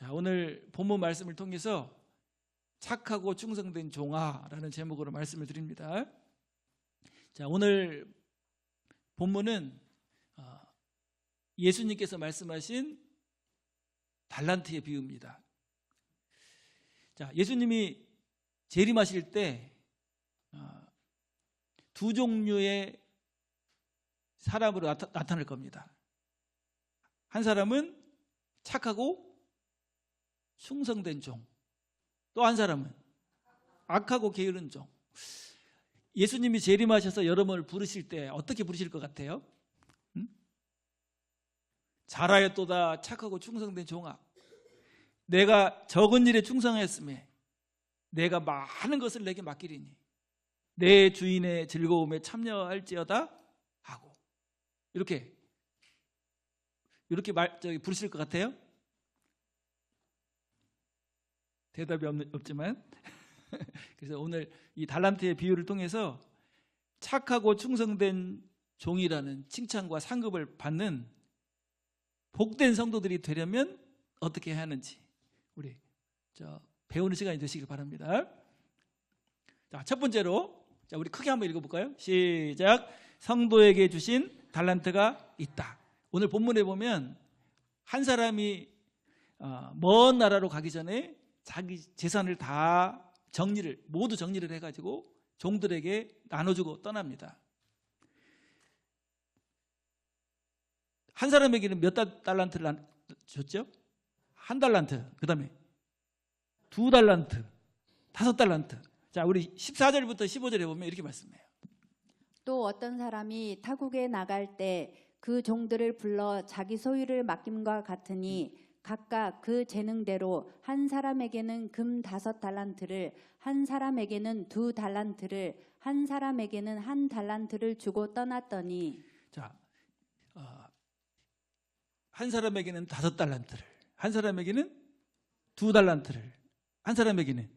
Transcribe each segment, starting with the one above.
자, 오늘 본문 말씀을 통해서 착하고 충성된 종아라는 제목으로 말씀을 드립니다. 자, 오늘 본문은 예수님께서 말씀하신 달란트의 비유입니다. 자, 예수님이 재림하실 때 두 종류의 사람으로 나타날 겁니다. 한 사람은 착하고 충성된 종, 또 한 사람은 악하고 게으른 종. 예수님이 재림하셔서 여러분을 부르실 때 어떻게 부르실 것 같아요? 잘하였도다 착하고 충성된 종아, 내가 적은 일에 충성하였으며 내가 많은 것을 내게 맡기리니 내 주인의 즐거움에 참여할지어다 하고, 이렇게 부르실 것 같아요? 대답이 없지만 그래서 오늘 이 달란트의 비유를 통해서 착하고 충성된 종이라는 칭찬과 상급을 받는 복된 성도들이 되려면 어떻게 해야 하는지 우리 배우는 시간이 되시길 바랍니다. 자, 첫 번째로 우리 크게 한번 읽어볼까요? 시작. 성도에게 주신 달란트가 있다. 오늘 본문에 보면 한 사람이 먼 나라로 가기 전에 자기 재산을 다 모두 정리를 해가지고 종들에게 나눠주고 떠납니다. 한 사람에게는 몇 달란트를 줬죠? 한 달란트, 그 다음에 2달란트, 5달란트. 자, 우리 14절부터 15절에 보면 이렇게 말씀해요. 또 어떤 사람이 타국에 나갈 때 그 종들을 불러 자기 소유를 맡김과 같으니 각각 그 재능대로 한 사람에게는 금 5달란트를, 한 사람에게는 2달란트를, 한 사람에게는 1달란트를 주고 떠났더니. 자, 한 사람에게는 5달란트를, 한 사람에게는 2달란트를, 한 사람에게는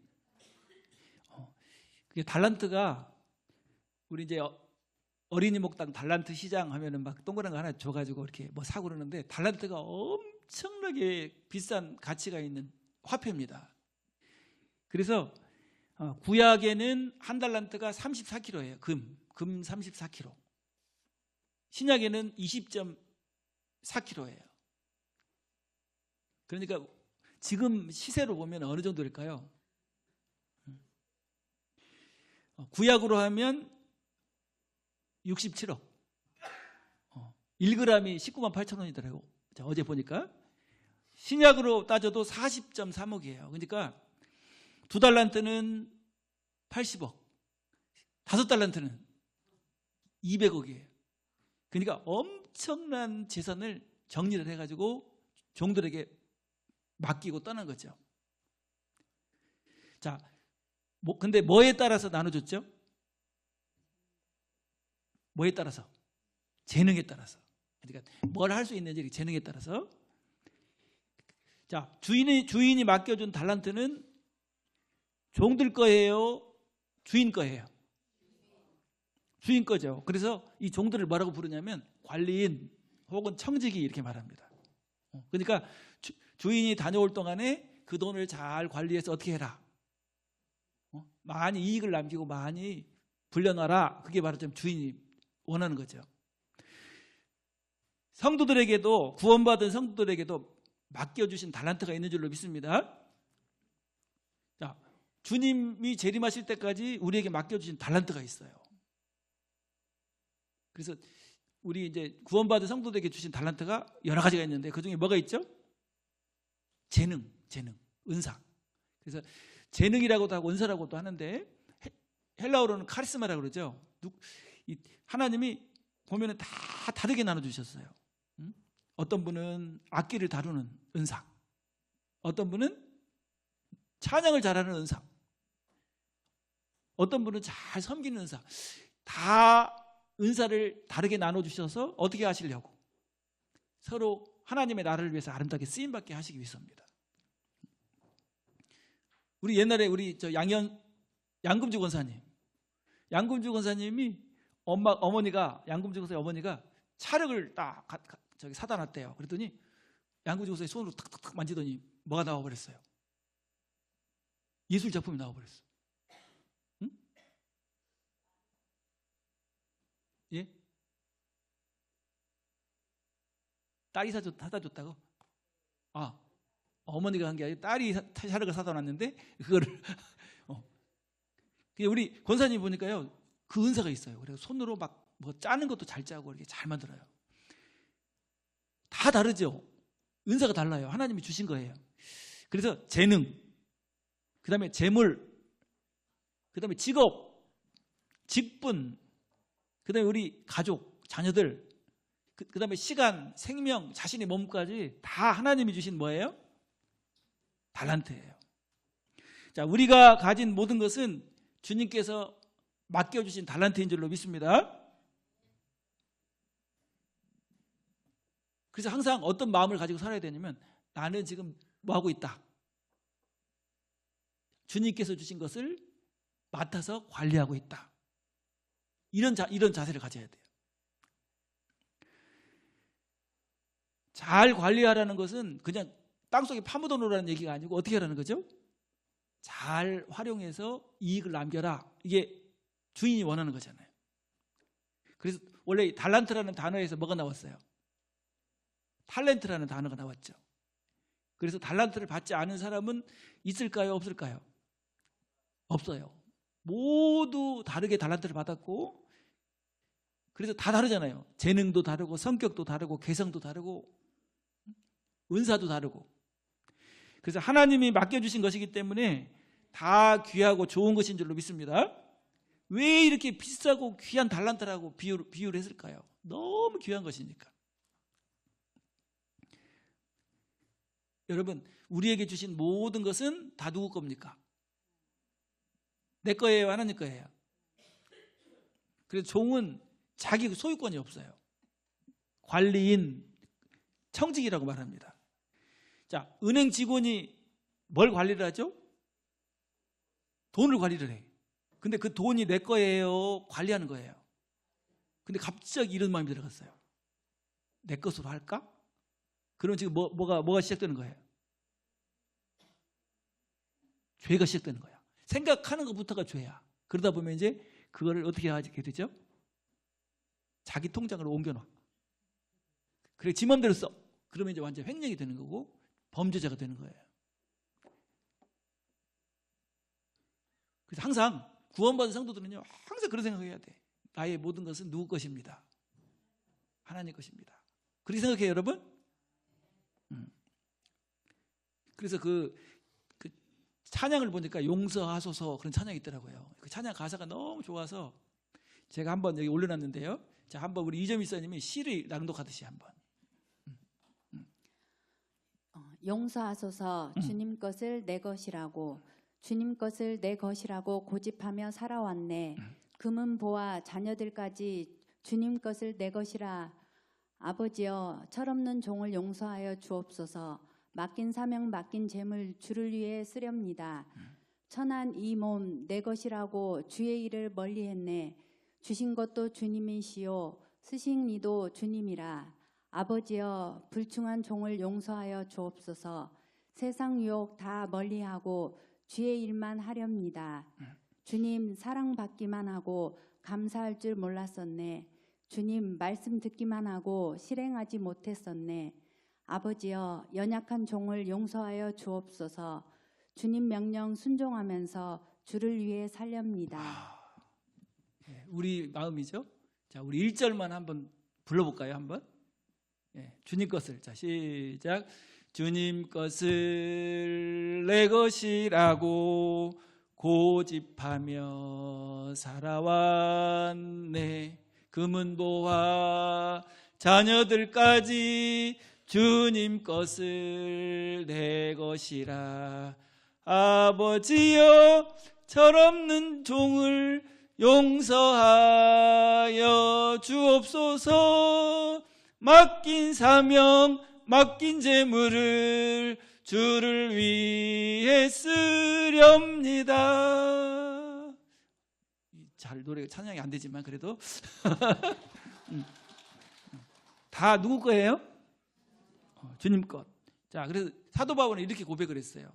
그게 달란트가 우리 이제 어린이 목당 달란트 시장 하면은 막 동그란 거 하나 줘가지고 이렇게 뭐 사고 그러는데, 달란트가 엄청나게 비싼 가치가 있는 화폐입니다. 그래서 구약에는 한 달란트가 34kg예요. 금 34kg. 신약에는 20.4kg예요. 그러니까 지금 시세로 보면 어느 정도일까요? 구약으로 하면 67억. 1g이 19만 8천 원이더라고요. 자, 어제 보니까. 신약으로 따져도 40.3억이에요. 그러니까 2달란트는 80억, 5달란트는 200억이에요. 그러니까 엄청난 재산을 정리를 해가지고 종들에게 맡기고 떠난 거죠. 자, 근데 뭐에 따라서 나눠줬죠? 뭐에 따라서? 재능에 따라서. 그러니까 뭘 할 수 있는지 재능에 따라서. 자, 주인이 맡겨준 달란트는 종들 거예요? 주인 거예요? 주인 거죠. 그래서 이 종들을 뭐라고 부르냐면 관리인 혹은 청지기 이렇게 말합니다. 그러니까 주인이 다녀올 동안에 그 돈을 잘 관리해서 어떻게 해라. 많이 이익을 남기고 많이 불려놔라. 그게 바로 좀 주인이 원하는 거죠. 성도들에게도, 구원받은 성도들에게도 맡겨주신 달란트가 있는 줄로 믿습니다. 자, 주님이 재림하실 때까지 우리에게 맡겨주신 달란트가 있어요. 그래서 우리 이제 구원받은 성도들에게 주신 달란트가 여러 가지가 있는데 그 중에 뭐가 있죠? 재능, 은사. 그래서 재능이라고도 하고 은사라고도 하는데 헬라어로는 카리스마라고 그러죠. 하나님이 보면은 다 다르게 나눠주셨어요. 어떤 분은 악기를 다루는 은사, 어떤 분은 찬양을 잘하는 은사, 어떤 분은 잘 섬기는 은사. 다 은사를 다르게 나눠주셔서 어떻게 하시려고? 서로 하나님의 나라를 위해서 아름답게 쓰임받게 하시기 위해서입니다. 우리 옛날에 양금주 권사님이 양금주 권사의 어머니가 찰흙을 딱 사다 놨대요. 그랬더니 양금주 권사의 손으로 탁탁탁 만지더니 뭐가 나와버렸어요? 예술 작품이 나와버렸어. 응? 예? 딸이 사다 줬다고? 아, 어머니가 한 게 아니라 딸이 샤르가 사다 놨는데 그거를 우리 권사님 보니까요, 그 은사가 있어요. 그래서 손으로 막 뭐 짜는 것도 잘 짜고 이렇게 잘 만들어요. 다 다르죠. 은사가 달라요. 하나님이 주신 거예요. 그래서 재능, 그 다음에 재물, 그 다음에 직업, 직분, 그 다음에 우리 가족, 자녀들, 그 다음에 시간, 생명, 자신의 몸까지 다 하나님이 주신 뭐예요? 달란트예요. 자, 우리가 가진 모든 것은 주님께서 맡겨주신 달란트인 줄로 믿습니다. 그래서 항상 어떤 마음을 가지고 살아야 되냐면, 나는 지금 뭐 하고 있다? 주님께서 주신 것을 맡아서 관리하고 있다. 이런 자세를 가져야 돼요. 잘 관리하라는 것은 그냥 땅속에 파묻어 놓으라는 얘기가 아니고 어떻게 하라는 거죠? 잘 활용해서 이익을 남겨라. 이게 주인이 원하는 거잖아요. 그래서 원래 달란트라는 단어에서 뭐가 나왔어요? 탤런트라는 단어가 나왔죠. 그래서 달란트를 받지 않은 사람은 있을까요? 없을까요? 없어요. 모두 다르게 달란트를 받았고, 그래서 다 다르잖아요. 재능도 다르고 성격도 다르고 개성도 다르고 은사도 다르고. 그래서 하나님이 맡겨주신 것이기 때문에 다 귀하고 좋은 것인 줄로 믿습니다. 왜 이렇게 비싸고 귀한 달란트라고 비유를 했을까요? 너무 귀한 것이니까. 여러분, 우리에게 주신 모든 것은 다 누구 겁니까? 내 거예요? 하나님 거예요? 그래서 종은 자기 소유권이 없어요. 관리인, 청직이라고 말합니다. 자, 은행 직원이 뭘 관리를 하죠? 돈을 관리를 해. 근데 그 돈이 내 거예요? 관리하는 거예요? 근데 갑자기 이런 마음이 들어갔어요. 내 것으로 할까? 그럼 지금 뭐가 시작되는 거예요? 죄가 시작되는 거야. 생각하는 것부터가 죄야. 그러다 보면 이제 그거를 어떻게 하게 되죠? 자기 통장으로 옮겨놔. 그래, 지 맘대로 써. 그러면 이제 완전 횡령이 되는 거고 범죄자가 되는 거예요. 그래서 항상 구원받은 성도들은요, 항상 그런 생각을 해야 돼. 나의 모든 것은 누구 것입니다? 하나님 것입니다. 그렇게 생각해요, 여러분? 그래서 그 찬양을 보니까 용서하소서 그런 찬양이 있더라고요. 그 찬양 가사가 너무 좋아서 제가 한번 여기 올려놨는데요. 자, 한번 우리 이점희 사님이 시를 낭독하듯이 한번. 용서하소서. 주님 것을 내 것이라고, 주님 것을 내 것이라고 고집하며 살아왔네. 금은 보아 자녀들까지 주님 것을 내 것이라. 아버지여, 철없는 종을 용서하여 주옵소서. 맡긴 사명 맡긴 재물 주를 위해 쓰렵니다. 천한 이 몸 내 것이라고 주의 일을 멀리했네. 주신 것도 주님이시요 쓰신 이도 주님이라. 아버지여, 불충한 종을 용서하여 주옵소서. 세상 유혹 다 멀리하고 주의 일만 하렵니다. 주님 사랑받기만 하고 감사할 줄 몰랐었네. 주님 말씀 듣기만 하고 실행하지 못했었네. 아버지여, 연약한 종을 용서하여 주옵소서. 주님 명령 순종하면서 주를 위해 살렵니다. 우리 마음이죠. 자, 우리 1절만 한번 불러볼까요? 한번. 주님 것을. 자, 시작. 주님 것을 내 것이라고 고집하며 살아왔네. 금은 보아 자녀들까지 주님 것을 내 것이라. 아버지여, 철없는 종을 용서하여 주옵소서. 맡긴 사명 맡긴 재물을 주를 위해 쓰렵니다. 잘 노래가 찬양이 안 되지만 그래도 다 누구 거예요? 주님 것. 자, 그래서 사도 바울은 이렇게 고백을 했어요.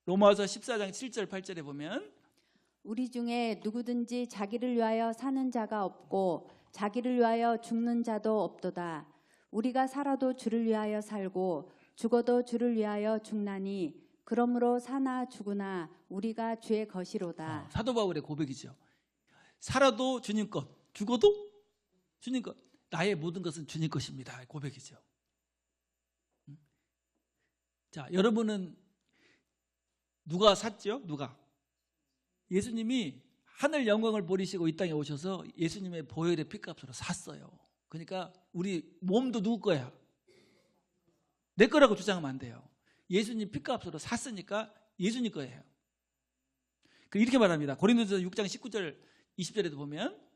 로마서 14장 7절 8절에 보면 우리 중에 누구든지 자기를 위하여 사는 자가 없고 자기를 위하여 죽는 자도 없도다. 우리가 살아도 주를 위하여 살고 죽어도 주를 위하여 죽나니 그러므로 사나 죽으나 우리가 주의 것이로다. 사도 바울의 고백이죠. 살아도 주님 것, 죽어도 주님 것. 나의 모든 것은 주님 것입니다. 고백이죠. 자, 여러분은 누가 샀죠? 누가? 예수님이 하늘 영광을 버리시고 이 땅에 오셔서 예수님의 보혈의 피값으로 샀어요. 그러니까 우리 몸도 누구 거야? 내 거라고 주장하면 안 돼요. 예수님 피값으로 샀으니까 예수님 거예요. 이렇게 말합니다. 고린도서 6장 19절 20절에도 보면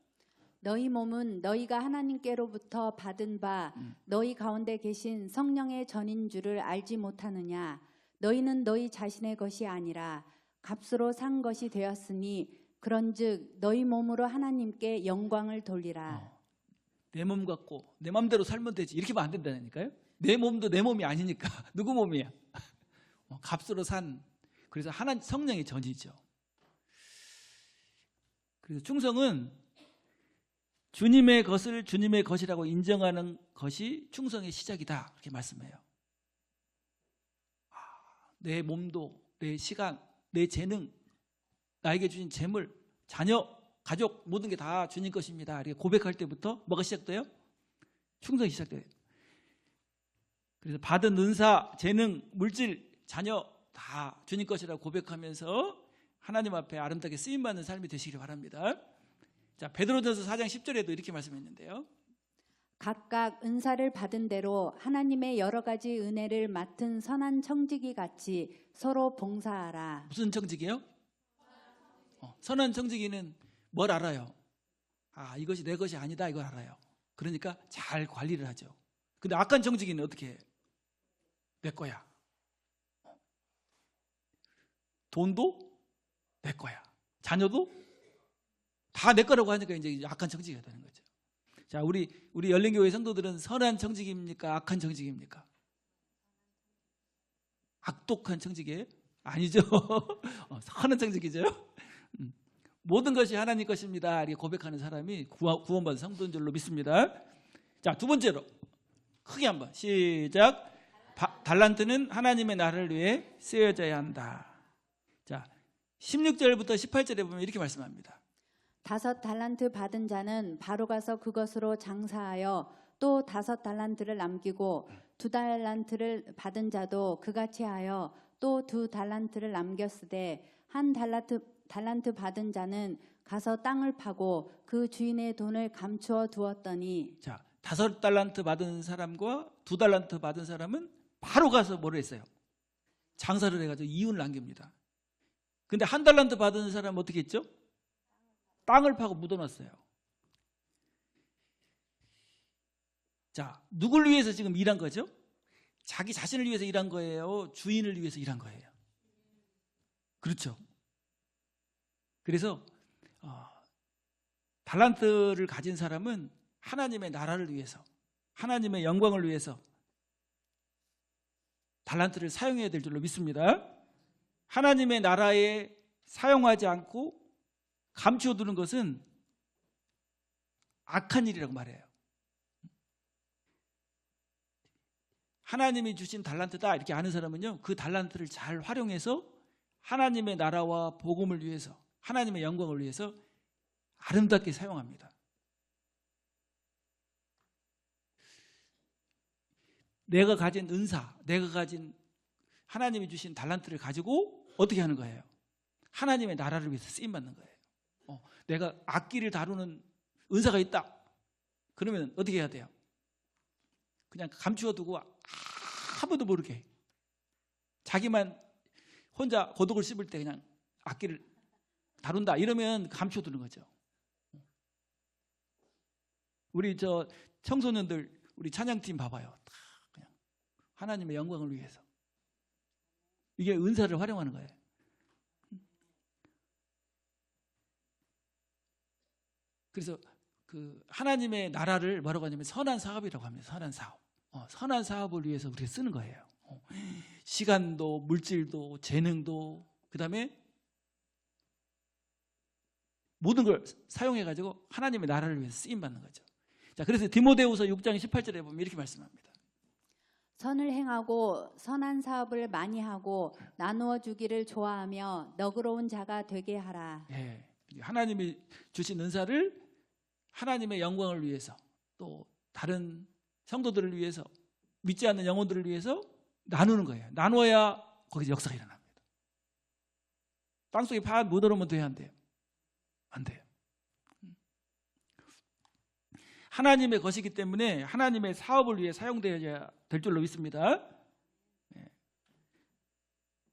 너희 몸은 너희가 하나님께로부터 받은 바 너희 가운데 계신 성령의 전인 줄을 알지 못하느냐. 너희는 너희 자신의 것이 아니라 값으로 산 것이 되었으니 그런즉 너희 몸으로 하나님께 영광을 돌리라. 내 몸 갖고 내 맘대로 살면 되지 이렇게 하면 안 된다니까요. 내 몸도 내 몸이 아니니까 누구 몸이야? 값으로 산. 그래서 하나님 성령의 전이죠. 그래서 충성은 주님의 것을 주님의 것이라고 인정하는 것이 충성의 시작이다. 그렇게 말씀해요. 내 몸도 내 시간, 내 재능, 나에게 주신 재물, 자녀, 가족 모든 게 다 주님 것입니다. 이렇게 고백할 때부터 뭐가 시작돼요? 충성이 시작돼요. 그래서 받은 은사, 재능, 물질, 자녀 다 주님 것이라고 고백하면서 하나님 앞에 아름답게 쓰임받는 삶이 되시길 바랍니다. 자, 베드로전서 4장 10절에도 이렇게 말씀했는데요. 각각 은사를 받은 대로 하나님의 여러 가지 은혜를 맡은 선한 청지기 같이 서로 봉사하라. 무슨 청지기요? 선한 청지기는 뭘 알아요? 이것이 내 것이 아니다 이걸 알아요. 그러니까 잘 관리를 하죠. 근데 악한 청지기는 어떻게 해? 내 거야. 돈도 내 거야. 자녀도 다 내 거라고 하니까 이제 악한 청지기가 되는 거죠. 자, 우리 열린교회 성도들은 선한 청지기입니까? 악한 청지기입니까? 악독한 청지기예요? 아니죠. 선한 청지기죠. 모든 것이 하나님 것입니다. 이렇게 고백하는 사람이 구원받은 성도인 줄로 믿습니다. 자, 두 번째로 크게 한번 시작. 달란트는 하나님의 나라를 위해 쓰여져야 한다. 자, 16절부터 18절에 보면 이렇게 말씀합니다. 5 달란트 받은 자는 바로 가서 그것으로 장사하여 또 5 달란트를 남기고 2 달란트를 받은 자도 그같이 하여 또 2 달란트를 남겼으되 1 달란트 받은 자는 가서 땅을 파고 그 주인의 돈을 감추어 두었더니. 자, 5 달란트 받은 사람과 2 달란트 받은 사람은 바로 가서 뭐를 했어요? 장사를 해가지고 이윤을 남깁니다. 근데 1 달란트 받은 사람은 어떻게 했죠? 땅을 파고 묻어놨어요. 자, 누굴 위해서 지금 일한 거죠? 자기 자신을 위해서 일한 거예요? 주인을 위해서 일한 거예요? 그렇죠. 그래서 달란트를 가진 사람은 하나님의 나라를 위해서, 하나님의 영광을 위해서 달란트를 사용해야 될 줄로 믿습니다. 하나님의 나라에 사용하지 않고 감추어두는 것은 악한 일이라고 말해요. 하나님이 주신 달란트다 이렇게 아는 사람은요, 그 달란트를 잘 활용해서 하나님의 나라와 복음을 위해서, 하나님의 영광을 위해서 아름답게 사용합니다. 내가 가진 은사, 내가 가진 하나님이 주신 달란트를 가지고 어떻게 하는 거예요? 하나님의 나라를 위해서 쓰임받는 거예요. 내가 악기를 다루는 은사가 있다. 그러면 어떻게 해야 돼요? 그냥 감추어두고 아무도 모르게 자기만 혼자 고독을 씹을 때 그냥 악기를 다룬다 이러면 감추어두는 거죠. 우리 청소년들 우리 찬양팀 봐봐요. 다 그냥 하나님의 영광을 위해서 이게 은사를 활용하는 거예요. 그래서 그 하나님의 나라를 뭐라고 하냐면 선한 사업이라고 합니다. 선한 사업. 선한 사업을 위해서 우리가 쓰는 거예요. 시간도 물질도 재능도 그다음에 모든 걸 사용해 가지고 하나님의 나라를 위해서 쓰임 받는 거죠. 자, 그래서 디모데후서 6장 18절에 보면 이렇게 말씀합니다. 선을 행하고 선한 사업을 많이 하고 나누어 주기를 좋아하며 너그러운 자가 되게 하라. 예, 하나님이 주신 은사를 하나님의 영광을 위해서 또 다른 성도들을 위해서 믿지 않는 영혼들을 위해서 나누는 거예요. 나눠야 거기서 역사가 일어납니다. 땅속에 파안 못 오르면 돼야 안 돼요? 안 돼요. 하나님의 것이기 때문에 하나님의 사업을 위해 사용되어야 될 줄로 믿습니다. 예.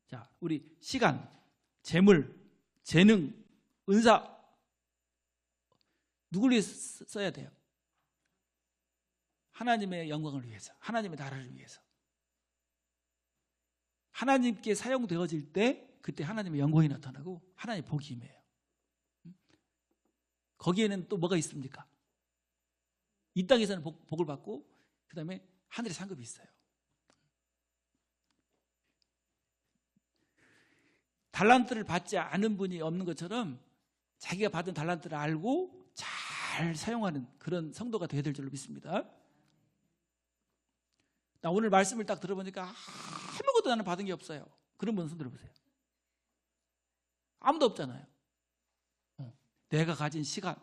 자, 우리 시간, 재물, 재능, 은사 누굴 위해 써야 돼요? 하나님의 영광을 위해서, 하나님의 나라를 위해서. 하나님께 사용되어질 때 그때 하나님의 영광이 나타나고 하나님의 복이 임해요. 거기에는 또 뭐가 있습니까? 이 땅에서는 복을 받고 그 다음에 하늘의 상급이 있어요. 달란트를 받지 않은 분이 없는 것처럼 자기가 받은 달란트를 알고 잘 사용하는 그런 성도가 되어야 될 줄로 믿습니다. 나 오늘 말씀을 딱 들어보니까 아무것도 나는 받은 게 없어요. 그런 분 손 들어보세요. 아무도 없잖아요. 내가 가진 시간,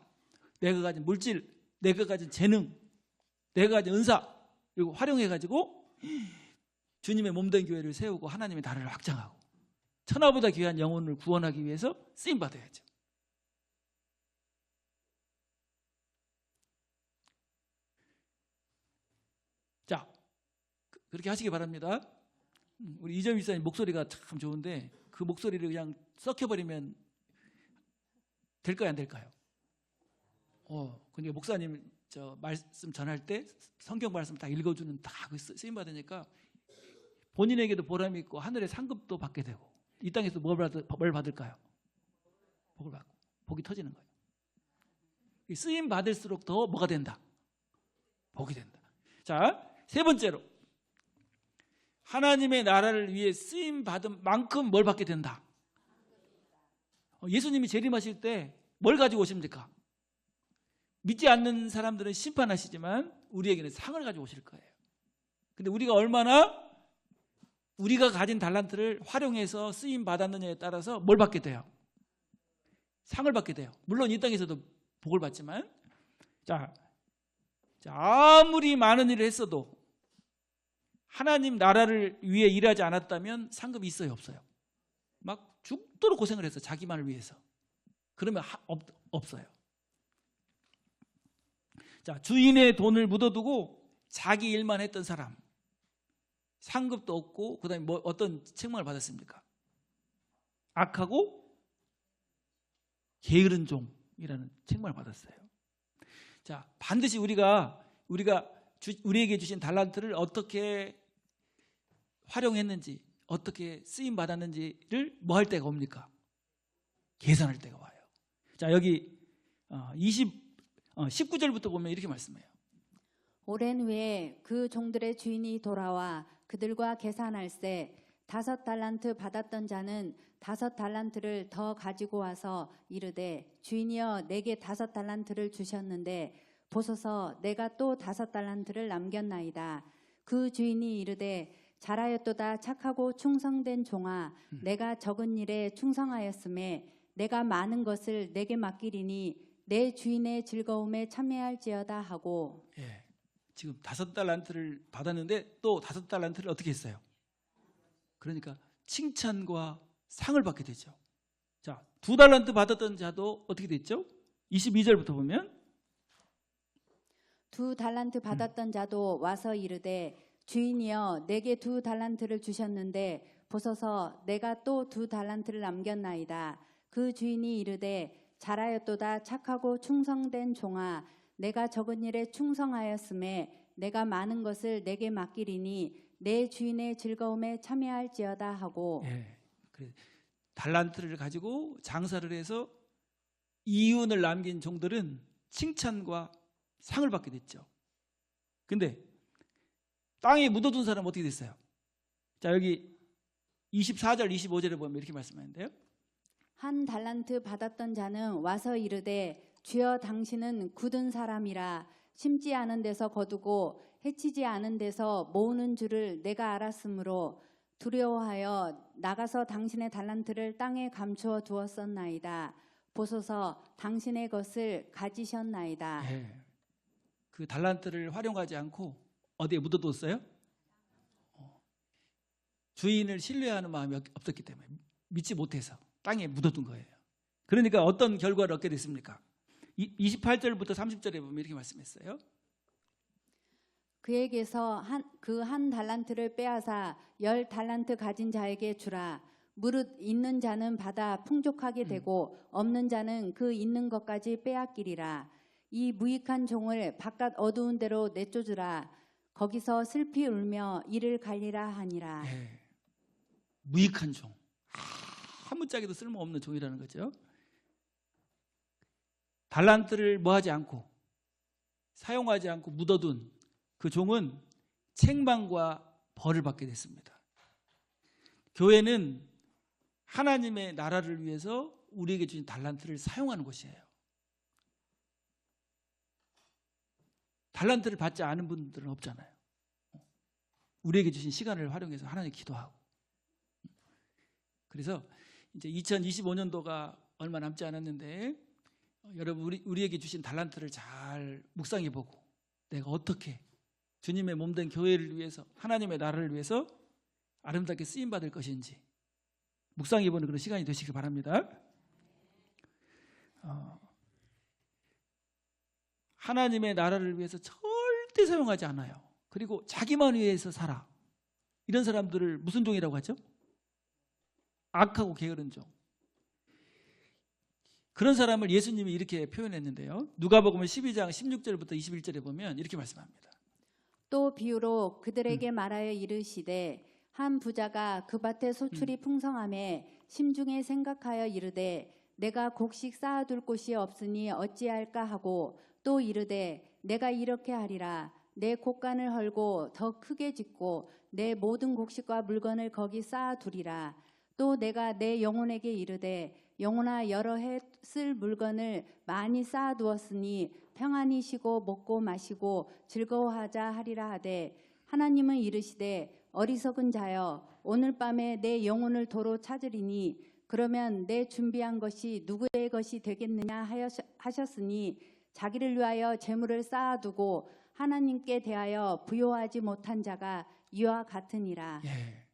내가 가진 물질, 내가 가진 재능, 내가 가진 은사 이거 활용해가지고 주님의 몸된 교회를 세우고 하나님의 나라를 확장하고 천하보다 귀한 영혼을 구원하기 위해서 쓰임받아야죠. 자, 그렇게 하시기 바랍니다. 우리 이정희 목사님 목소리가 참 좋은데 그 목소리를 그냥 썩혀버리면 될까요, 안 될까요? 그러니까 목사님 저 말씀 전할 때 성경 말씀 딱 읽어주는 다 쓰임 받으니까 본인에게도 보람이 있고 하늘의 상급도 받게 되고 이 땅에서 뭘 받을까요? 복을 받고 복이 터지는 거예요. 쓰임 받을수록 더 뭐가 된다? 복이 된다. 자, 세 번째로 하나님의 나라를 위해 쓰임 받은 만큼 뭘 받게 된다? 예수님이 재림하실 때 뭘 가지고 오십니까? 믿지 않는 사람들은 심판하시지만 우리에게는 상을 가지고 오실 거예요. 근데 우리가 얼마나 우리가 가진 달란트를 활용해서 쓰임 받았느냐에 따라서 뭘 받게 돼요? 상을 받게 돼요. 물론 이 땅에서도 복을 받지만 자, 아무리 많은 일을 했어도 하나님 나라를 위해 일하지 않았다면 상급이 있어요, 없어요? 막 죽도록 고생을 해서 자기만을 위해서 그러면 없어요. 자, 주인의 돈을 묻어두고 자기 일만 했던 사람 상급도 없고 그다음에 뭐 어떤 책망을 받았습니까? 악하고 게으른 종이라는 책망을 받았어요. 자, 반드시 우리가 우리에게 주신 달란트를 어떻게 활용했는지 어떻게 쓰임 받았는지를 뭐 할 때가 옵니까? 계산할 때가 와요. 자, 여기 19절부터 보면 이렇게 말씀해요. 오랜 후에 그 종들의 주인이 돌아와 그들과 계산할세 5달란트 받았던 자는 5달란트를 더 가지고 와서 이르되 주인이여 내게 5달란트를 주셨는데 보소서 내가 또 5달란트를 남겼나이다. 그 주인이 이르되 잘하였도다 착하고 충성된 종아 내가 적은 일에 충성하였음에 내가 많은 것을 내게 맡기리니 내 주인의 즐거움에 참여할지어다 하고. 예, 지금 5달란트를 받았는데 또 5달란트를 어떻게 했어요? 그러니까 칭찬과 상을 받게 되죠. 자, 2달란트 받았던 자도 어떻게 됐죠? 22절부터 보면 2달란트 받았던 자도 와서 이르되 주인이여 내게 2달란트를 주셨는데 보소서 내가 또 2달란트를 남겼나이다. 그 주인이 이르되 잘하였도다 착하고 충성된 종아 내가 적은 일에 충성하였음에 내가 많은 것을 내게 맡기리니 내 주인의 즐거움에 참여할지어다 하고. 예, 그래. 달란트를 가지고 장사를 해서 이윤을 남긴 종들은 칭찬과 상을 받게 됐죠. 근데 땅에 묻어둔 사람은 어떻게 됐어요? 자, 여기 24절 25절에 보면 이렇게 말씀하는데요. 한 달란트 받았던 자는 와서 이르되 주여 당신은 굳은 사람이라 심지 않은 데서 거두고 해치지 않은 데서 모으는 줄을 내가 알았으므로 두려워하여 나가서 당신의 달란트를 땅에 감추어 두었었나이다. 보소서 당신의 것을 가지셨나이다. 네. 그 달란트를 활용하지 않고 어디에 묻어뒀어요? 주인을 신뢰하는 마음이 없었기 때문에, 믿지 못해서 땅에 묻어둔 거예요. 그러니까 어떤 결과를 얻게 됐습니까? 28절부터 30절에 보면 이렇게 말씀했어요. 그에게서 그 한 달란트를 빼앗아 10달란트 가진 자에게 주라. 무릇 있는 자는 받아 풍족하게 되고 없는 자는 그 있는 것까지 빼앗기리라. 이 무익한 종을 바깥 어두운 데로 내쫓으라. 거기서 슬피 울며 이를 갈리라 하니라. 네. 무익한 종, 아무짝에도 쓸모없는 종이라는 거죠. 달란트를 뭐하지 않고 사용하지 않고 묻어둔 그 종은 책망과 벌을 받게 됐습니다. 교회는 하나님의 나라를 위해서 우리에게 주신 달란트를 사용하는 곳이에요. 달란트를 받지 않은 분들은 없잖아요. 우리에게 주신 시간을 활용해서 하나님 기도하고. 그래서 이제 2025년도가 얼마 남지 않았는데 여러분 우리에게 주신 달란트를 잘 묵상해 보고 내가 어떻게 주님의 몸된 교회를 위해서 하나님의 나라를 위해서 아름답게 쓰임 받을 것인지 묵상해 보는 그런 시간이 되시길 바랍니다. 하나님의 나라를 위해서 절대 사용하지 않아요. 그리고 자기만 위해서 살아. 이런 사람들을 무슨 종이라고 하죠? 악하고 게으른 종. 그런 사람을 예수님이 이렇게 표현했는데요. 누가복음 12장 16절부터 21절에 보면 이렇게 말씀합니다. 또 비유로 그들에게 말하여 이르시되 한 부자가 그 밭에 소출이 풍성함에 심중에 생각하여 이르되 내가 곡식 쌓아둘 곳이 없으니 어찌할까 하고 또 이르되 내가 이렇게 하리라. 내 곡간을 헐고 더 크게 짓고 내 모든 곡식과 물건을 거기 쌓아두리라. 또 내가 내 영혼에게 이르되 영혼아 여러 해 쓸 물건을 많이 쌓아두었으니 평안히 쉬고 먹고 마시고 즐거워하자 하리라 하되 하나님은 이르시되 어리석은 자여 오늘 밤에 내 영혼을 도로 찾으리니 그러면 내 준비한 것이 누구의 것이 되겠느냐 하셨으니 자기를 위하여 재물을 쌓아두고 하나님께 대하여 부요하지 못한 자가 이와 같으니라. 예.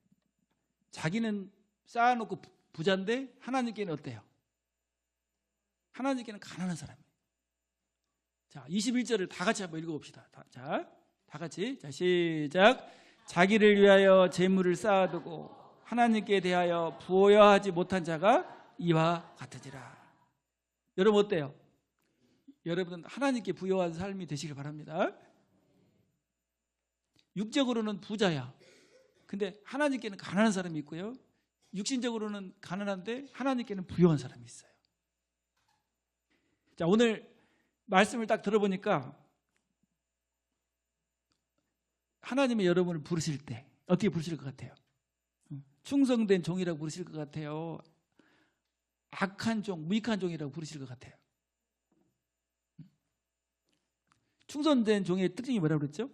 자기는 쌓아놓고 부자인데 하나님께는 어때요? 하나님께는 가난한 사람이에요. 자, 21절을 다 같이 한번 읽어봅시다. 다 같이. 자, 시작. 자기를 위하여 재물을 쌓아두고 하나님께 대하여 부여하지 못한 자가 이와 같으리라. 여러분 어때요? 여러분은 하나님께 부여한 삶이 되시길 바랍니다. 육적으로는 부자야. 근데 하나님께는 가난한 사람이 있고요. 육신적으로는 가난한데 하나님께는 부유한 사람이 있어요. 자, 오늘 말씀을 딱 들어보니까 하나님이 여러분을 부르실 때 어떻게 부르실 것 같아요? 충성된 종이라고 부르실 것 같아요? 악한 종, 무익한 종이라고 부르실 것 같아요? 충성된 종의 특징이 뭐라고 그랬죠?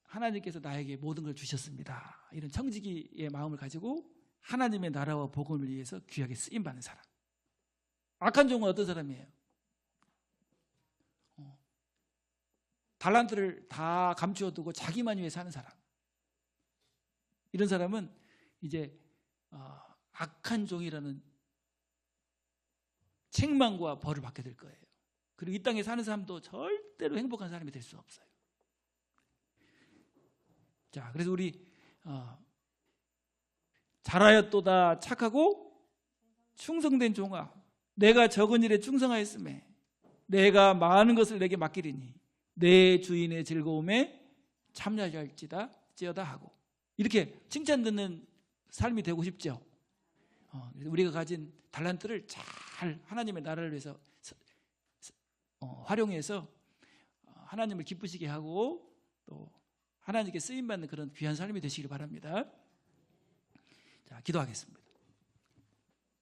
하나님께서 나에게 모든 걸 주셨습니다. 이런 청지기의 마음을 가지고 하나님의 나라와 복음을 위해서 귀하게 쓰임받는 사람. 악한 종은 어떤 사람이에요? 달란트를 다 감추어두고 자기만 위해 사는 사람. 이런 사람은 이제 악한 종이라는 책망과 벌을 받게 될 거예요. 그리고 이 땅에 사는 사람도 절대로 행복한 사람이 될 수 없어요. 자, 그래서 우리 잘하였도다 착하고 충성된 종아, 내가 적은 일에 충성하였음에 내가 많은 것을 내게 맡기리니 내 주인의 즐거움에 참여할지다 찌어다 하고, 이렇게 칭찬 듣는 삶이 되고 싶죠. 우리가 가진 달란트를 잘 하나님의 나라를 위해서 활용해서 하나님을 기쁘시게 하고 또 하나님께 쓰임받는 그런 귀한 삶이 되시길 바랍니다. 자, 기도하겠습니다.